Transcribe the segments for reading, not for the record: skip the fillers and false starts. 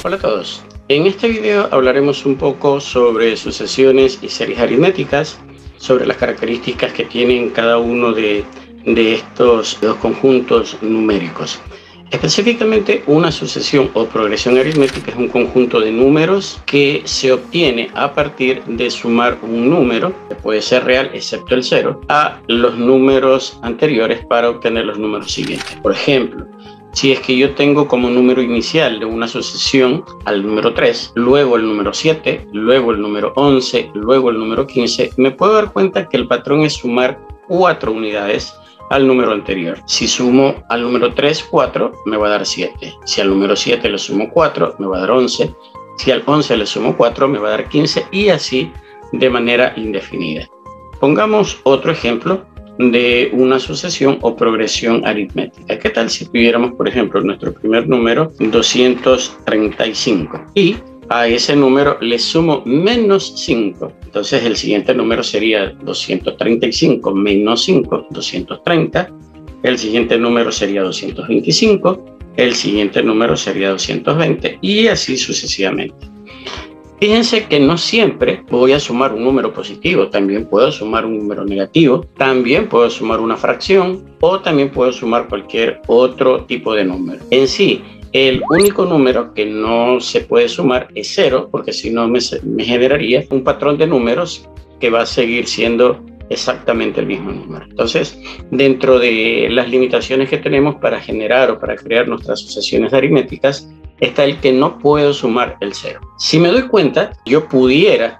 Hola a todos. En este video hablaremos un poco sobre sucesiones y series aritméticas, sobre las características que tienen cada uno de estos dos conjuntos numéricos. Específicamente, una sucesión o progresión aritmética es un conjunto de números que se obtiene a partir de sumar un número, que puede ser real excepto el 0, a los números anteriores para obtener los números siguientes. Por ejemplo, si es que yo tengo como número inicial de una sucesión al número 3, luego el número 7, luego el número 11, luego el número 15, me puedo dar cuenta que el patrón es sumar 4 unidades al número anterior. Si sumo al número 3, 4, me va a dar 7. Si al número 7 le sumo 4, me va a dar 11. Si al 11 le sumo 4, me va a dar 15 y así de manera indefinida. Pongamos otro ejemplo de una sucesión o progresión aritmética. ¿Qué tal si tuviéramos, por ejemplo, nuestro primer número 235 y a ese número le sumo menos 5? Entonces el siguiente número sería 235 menos 5, 230. El siguiente número sería 225. El siguiente número sería 220 y así sucesivamente. Fíjense que no siempre voy a sumar un número positivo, también puedo sumar un número negativo, también puedo sumar una fracción o también puedo sumar cualquier otro tipo de número. En sí, el único número que no se puede sumar es 0, porque si no me generaría un patrón de números que va a seguir siendo exactamente el mismo número. Entonces, dentro de las limitaciones que tenemos para generar o para crear nuestras sucesiones aritméticas, está el que no puedo sumar el 0. Si me doy cuenta, yo pudiera,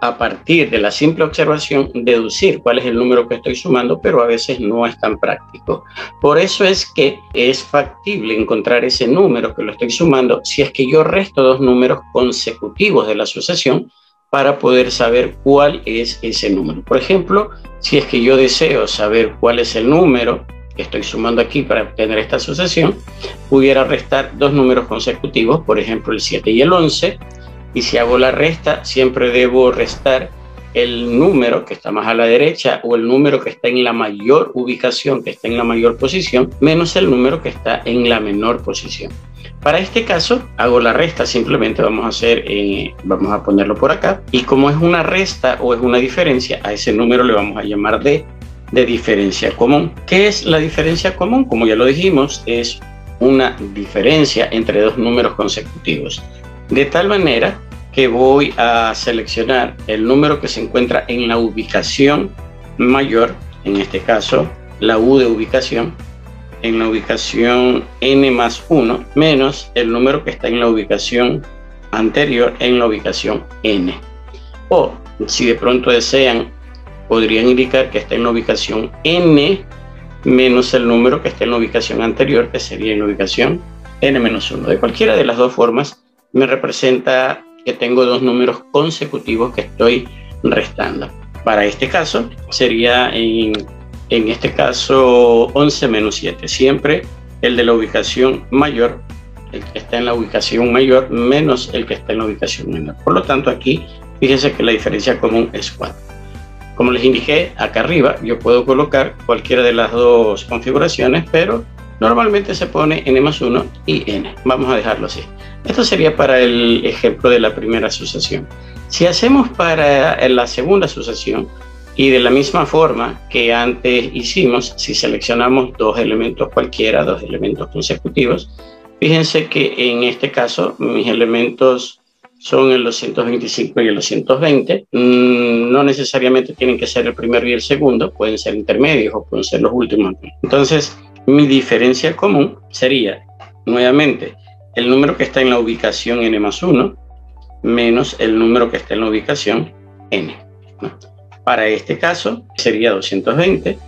a partir de la simple observación, deducir cuál es el número que estoy sumando, pero a veces no es tan práctico. Por eso es que es factible encontrar ese número que lo estoy sumando si es que yo resto dos números consecutivos de la sucesión para poder saber cuál es ese número. Por ejemplo, si es que yo deseo saber cuál es el número que estoy sumando aquí para obtener esta sucesión, pudiera restar dos números consecutivos, por ejemplo el 7 y el 11, y si hago la resta siempre debo restar el número que está más a la derecha o el número que está en la mayor ubicación, que está en la mayor posición, menos el número que está en la menor posición. Para este caso hago la resta, simplemente vamos a ponerlo por acá, y como es una resta o es una diferencia, a ese número le vamos a llamar de diferencia común. ¿Qué es la diferencia común? Como ya lo dijimos, es una diferencia entre dos números consecutivos. De tal manera que voy a seleccionar el número que se encuentra en la ubicación mayor, en este caso la U de ubicación, en la ubicación n más 1, menos el número que está en la ubicación anterior, en la ubicación n. O si de pronto desean, podrían indicar que está en la ubicación n menos el número que está en la ubicación anterior, que sería en la ubicación n menos 1. De cualquiera de las dos formas me representa que tengo dos números consecutivos que estoy restando. Para este caso sería en este caso 11 menos 7, siempre el de la ubicación mayor, el que está en la ubicación mayor menos el que está en la ubicación menor. Por lo tanto, aquí fíjense que la diferencia común es 4. Como les indiqué acá arriba, yo puedo colocar cualquiera de las dos configuraciones, pero normalmente se pone n más 1 y n. Vamos a dejarlo así. Esto sería para el ejemplo de la primera sucesión. Si hacemos para la segunda sucesión, y de la misma forma que antes hicimos, si seleccionamos dos elementos cualquiera, dos elementos consecutivos, fíjense que en este caso mis elementos son el 225 y el 220. No necesariamente tienen que ser el primero y el segundo, pueden ser intermedios o pueden ser los últimos. Entonces, mi diferencia común sería, nuevamente, el número que está en la ubicación n más 1 menos el número que está en la ubicación n, ¿no? Para este caso sería 220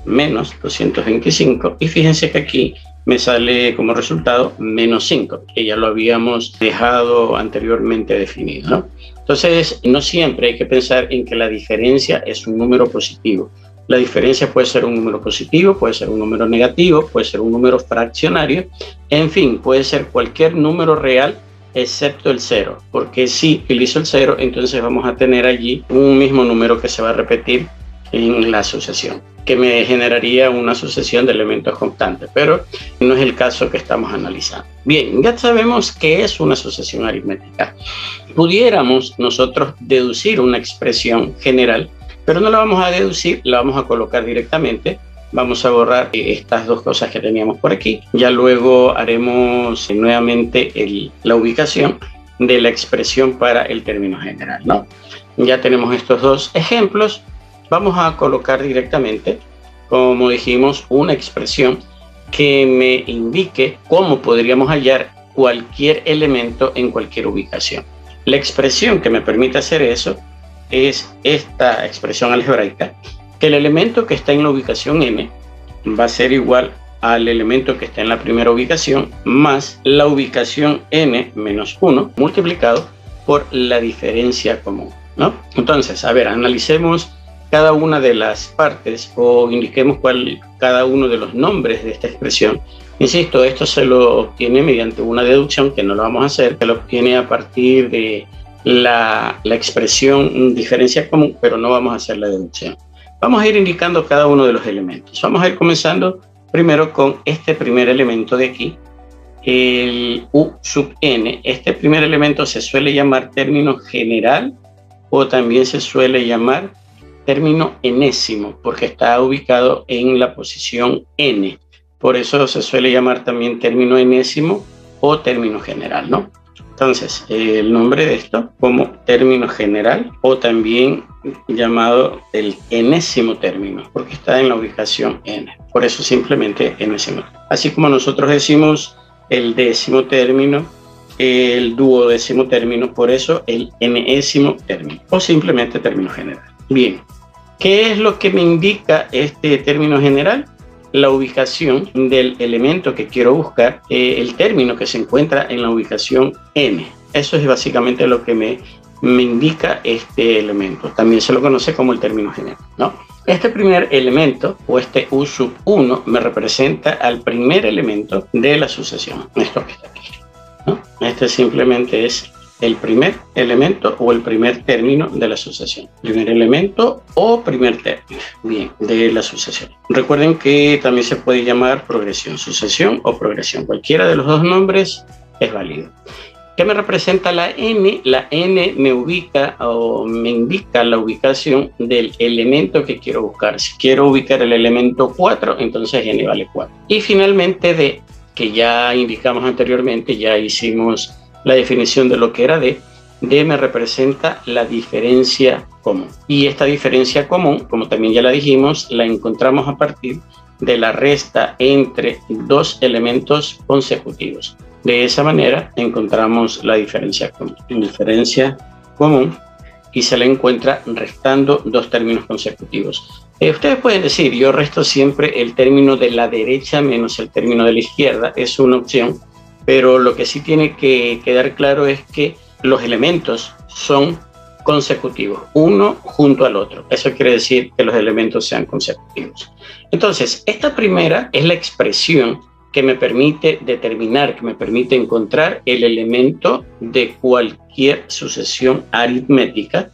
menos 225 y fíjense que aquí me sale como resultado menos 5, que ya lo habíamos dejado anteriormente definido, ¿no? Entonces, no siempre hay que pensar en que la diferencia es un número positivo. La diferencia puede ser un número positivo, puede ser un número negativo, puede ser un número fraccionario, en fin, puede ser cualquier número real excepto el 0, porque si utilizo el 0, entonces vamos a tener allí un mismo número que se va a repetir en la sucesión, que me generaría una sucesión de elementos constantes, pero no es el caso que estamos analizando. Bien, ya sabemos qué es una sucesión aritmética. Pudiéramos nosotros deducir una expresión general, pero no la vamos a deducir, la vamos a colocar directamente. Vamos a borrar estas dos cosas que teníamos por aquí. Ya luego haremos nuevamente la ubicación de la expresión para el término general, ¿no? Ya tenemos estos dos ejemplos. Vamos a colocar directamente, como dijimos, una expresión que me indique cómo podríamos hallar cualquier elemento en cualquier ubicación. La expresión que me permite hacer eso es esta expresión algebraica, que el elemento que está en la ubicación n va a ser igual al elemento que está en la primera ubicación más la ubicación n menos 1 multiplicado por la diferencia común, ¿no? Entonces, a ver, analicemos cada una de las partes o indiquemos cada uno de los nombres de esta expresión. Insisto, esto se lo obtiene mediante una deducción que no lo vamos a hacer, que lo obtiene a partir de la expresión diferencia común, pero no vamos a hacer la deducción. Vamos a ir indicando cada uno de los elementos. Vamos a ir comenzando primero con este primer elemento de aquí, el u sub n. Este primer elemento se suele llamar término general o también se suele llamar término enésimo porque está ubicado en la posición n. Por eso se suele llamar también término enésimo o término general, ¿no? Entonces, el nombre de esto como término general o también llamado el enésimo término porque está en la ubicación n. Por eso simplemente enésimo. Así como nosotros decimos el décimo término, el duodécimo término, por eso el enésimo término o simplemente término general. Bien, ¿qué es lo que me indica este término general? La ubicación del elemento que quiero buscar, el término que se encuentra en la ubicación n. Eso es básicamente lo que me indica este elemento. También se lo conoce como el término general, ¿no? Este primer elemento o este u sub 1 me representa al primer elemento de la sucesión. Esto que está aquí, ¿no? Este simplemente es el primer elemento o el primer término de la sucesión. Primer elemento o primer término, bien, de la sucesión. Recuerden que también se puede llamar progresión, sucesión o progresión. Cualquiera de los dos nombres es válido. ¿Qué me representa la n? La n me ubica o me indica la ubicación del elemento que quiero buscar. Si quiero ubicar el elemento 4, entonces n vale 4. Y finalmente d, que ya indicamos anteriormente, ya hicimos la definición de lo que era D me representa la diferencia común. Y esta diferencia común, como también ya la dijimos, la encontramos a partir de la resta entre dos elementos consecutivos. De esa manera encontramos la diferencia común y se la encuentra restando dos términos consecutivos. Ustedes pueden decir, yo resto siempre el término de la derecha menos el término de la izquierda, es una opción. Pero lo que sí tiene que quedar claro es que los elementos son consecutivos, uno junto al otro. Eso quiere decir que los elementos sean consecutivos. Entonces, esta primera es la expresión que me permite determinar, que me permite encontrar el elemento de cualquier sucesión aritmética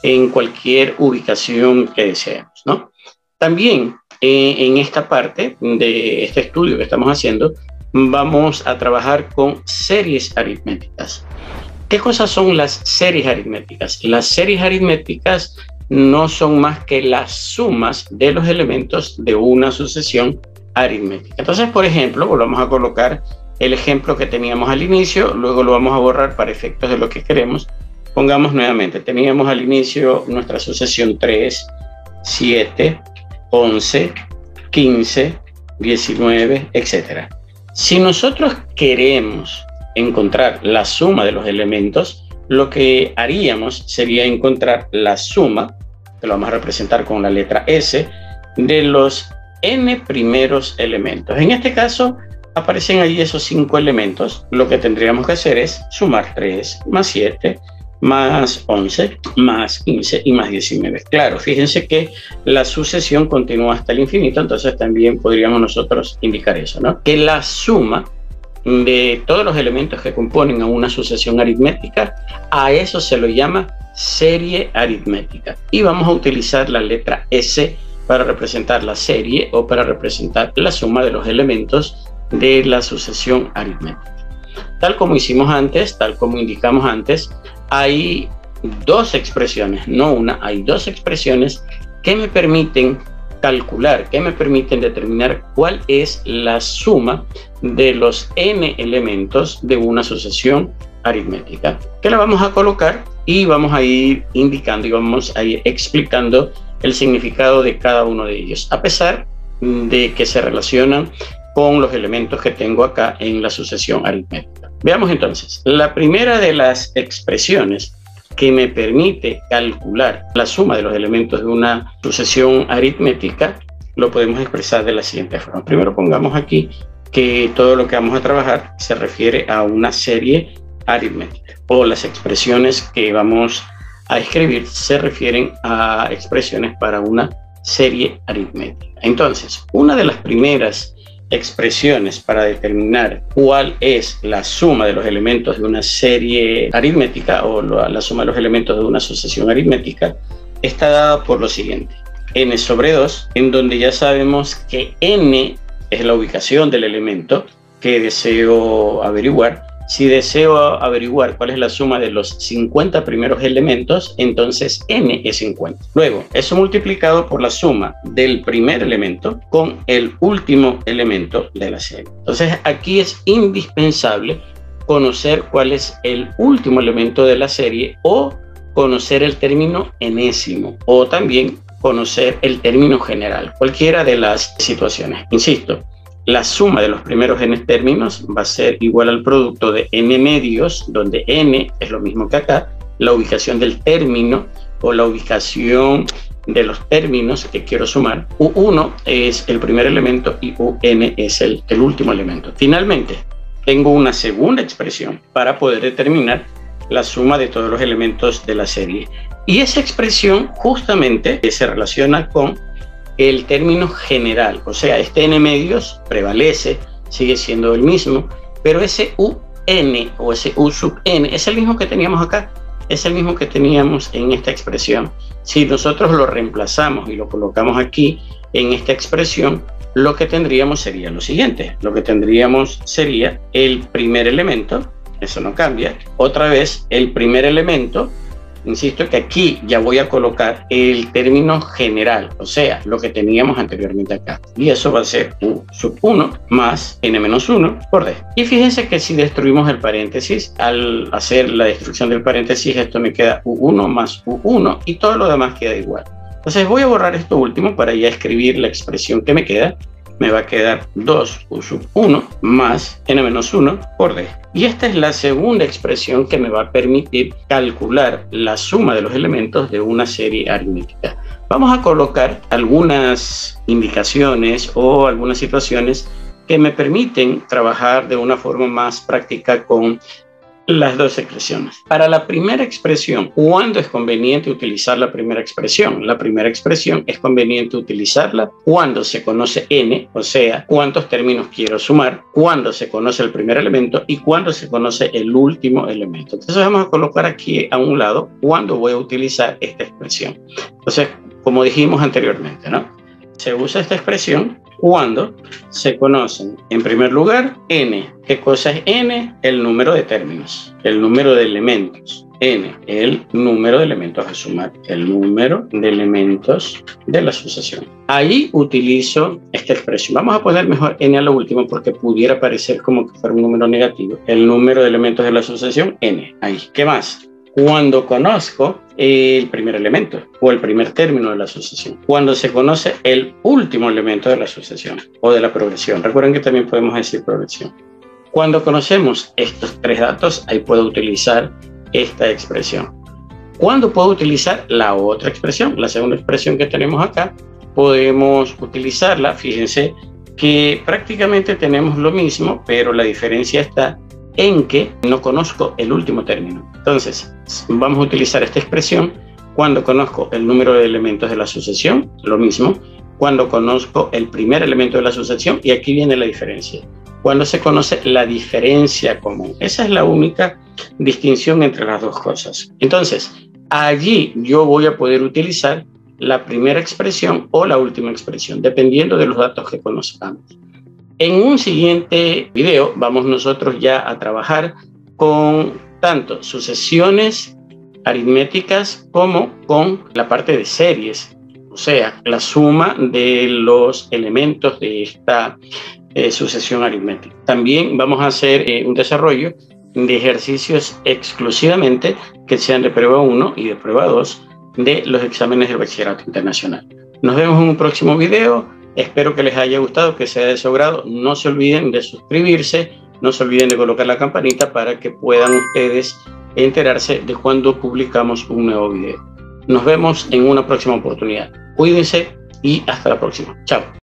en cualquier ubicación que deseemos, ¿no? También en esta parte de este estudio que estamos haciendo, vamos a trabajar con series aritméticas. ¿Qué cosas son las series aritméticas? Las series aritméticas no son más que las sumas de los elementos de una sucesión aritmética. Entonces, por ejemplo, volvamos a colocar el ejemplo que teníamos al inicio, luego lo vamos a borrar para efectos de lo que queremos. Pongamos nuevamente, teníamos al inicio nuestra sucesión 3, 7, 11, 15, 19, etc. Si nosotros queremos encontrar la suma de los elementos, lo que haríamos sería encontrar la suma, que lo vamos a representar con la letra S, de los n primeros elementos. En este caso, aparecen ahí esos 5 elementos. Lo que tendríamos que hacer es sumar 3 más 7 más 11 más 15 y más 19. Claro, fíjense que la sucesión continúa hasta el infinito, entonces también podríamos nosotros indicar eso, ¿no? Que la suma de todos los elementos que componen a una sucesión aritmética, a eso se lo llama serie aritmética. Y vamos a utilizar la letra S para representar la serie o para representar la suma de los elementos de la sucesión aritmética. Tal como hicimos antes, tal como indicamos antes, hay dos expresiones, no una, hay dos expresiones que me permiten calcular, que me permiten determinar cuál es la suma de los n elementos de una sucesión aritmética, que la vamos a colocar y vamos a ir indicando y vamos a ir explicando el significado de cada uno de ellos, a pesar de que se relacionan con los elementos que tengo acá en la sucesión aritmética. Veamos entonces, la primera de las expresiones que me permite calcular la suma de los elementos de una sucesión aritmética lo podemos expresar de la siguiente forma. Primero pongamos aquí que todo lo que vamos a trabajar se refiere a una serie aritmética, o las expresiones que vamos a escribir se refieren a expresiones para una serie aritmética. Entonces, una de las primeras expresiones para determinar cuál es la suma de los elementos de una serie aritmética o la suma de los elementos de una sucesión aritmética está dada por lo siguiente: n sobre 2, en donde ya sabemos que n es la ubicación del elemento que deseo averiguar. Si deseo averiguar cuál es la suma de los 50 primeros elementos, entonces n es 50. Luego, eso multiplicado por la suma del primer elemento con el último elemento de la serie. Entonces, aquí es indispensable conocer cuál es el último elemento de la serie o conocer el término enésimo o también conocer el término general, cualquiera de las situaciones. Insisto, la suma de los primeros n términos va a ser igual al producto de n medios, donde n es lo mismo que acá, la ubicación del término o la ubicación de los términos que quiero sumar. U1 es el primer elemento y un es el último elemento. Finalmente, tengo una segunda expresión para poder determinar la suma de todos los elementos de la serie. Y esa expresión justamente se relaciona con el término general, o sea, este n medios prevalece, sigue siendo el mismo, pero ese un o ese u sub n es el mismo que teníamos acá, es el mismo que teníamos en esta expresión. Si nosotros lo reemplazamos y lo colocamos aquí en esta expresión, lo que tendríamos sería lo siguiente: lo que tendríamos sería el primer elemento, eso no cambia, otra vez el primer elemento. Insisto que aquí ya voy a colocar el término general, o sea, lo que teníamos anteriormente acá. Y eso va a ser u sub 1 más n menos 1 por d. Y fíjense que si destruimos el paréntesis, al hacer la destrucción del paréntesis, esto me queda u1 más u1 y todo lo demás queda igual. Entonces voy a borrar esto último para ya escribir la expresión que me queda. Me va a quedar 2 u sub 1 más n menos 1 por d. Y esta es la segunda expresión que me va a permitir calcular la suma de los elementos de una serie aritmética. Vamos a colocar algunas indicaciones o algunas situaciones que me permiten trabajar de una forma más práctica con las dos expresiones. Para la primera expresión, ¿cuándo es conveniente utilizar la primera expresión? La primera expresión es conveniente utilizarla cuando se conoce n, o sea, cuántos términos quiero sumar, cuando se conoce el primer elemento y cuando se conoce el último elemento. Entonces vamos a colocar aquí a un lado cuándo voy a utilizar esta expresión. Entonces, como dijimos anteriormente, ¿no? Se usa esta expresión cuando se conocen, en primer lugar, n. ¿Qué cosa es n? El número de términos, el número de elementos. n, el número de elementos a sumar, el número de elementos de la sucesión. Ahí utilizo esta expresión. Vamos a poner mejor n a lo último porque pudiera parecer como que fuera un número negativo. El número de elementos de la sucesión, n. Ahí. ¿Qué más? Cuando conozco el primer elemento o el primer término de la sucesión. Cuando se conoce el último elemento de la sucesión o de la progresión. Recuerden que también podemos decir progresión. Cuando conocemos estos tres datos, ahí puedo utilizar esta expresión. ¿Cuándo puedo utilizar la otra expresión? La segunda expresión que tenemos acá, podemos utilizarla. Fíjense que prácticamente tenemos lo mismo, pero la diferencia está en que no conozco el último término. Entonces, vamos a utilizar esta expresión cuando conozco el número de elementos de la sucesión, lo mismo, cuando conozco el primer elemento de la sucesión, y aquí viene la diferencia. Cuando se conoce la diferencia común. Esa es la única distinción entre las dos cosas. Entonces, allí yo voy a poder utilizar la primera expresión o la última expresión, dependiendo de los datos que conozcamos. En un siguiente video vamos nosotros ya a trabajar con tanto sucesiones aritméticas como con la parte de series, o sea, la suma de los elementos de esta sucesión aritmética. También vamos a hacer un desarrollo de ejercicios exclusivamente que sean de prueba 1 y de prueba 2 de los exámenes del Bachillerato Internacional. Nos vemos en un próximo video. Espero que les haya gustado, que sea de su agrado. No se olviden de suscribirse, no se olviden de colocar la campanita para que puedan ustedes enterarse de cuando publicamos un nuevo video. Nos vemos en una próxima oportunidad. Cuídense y hasta la próxima. Chao.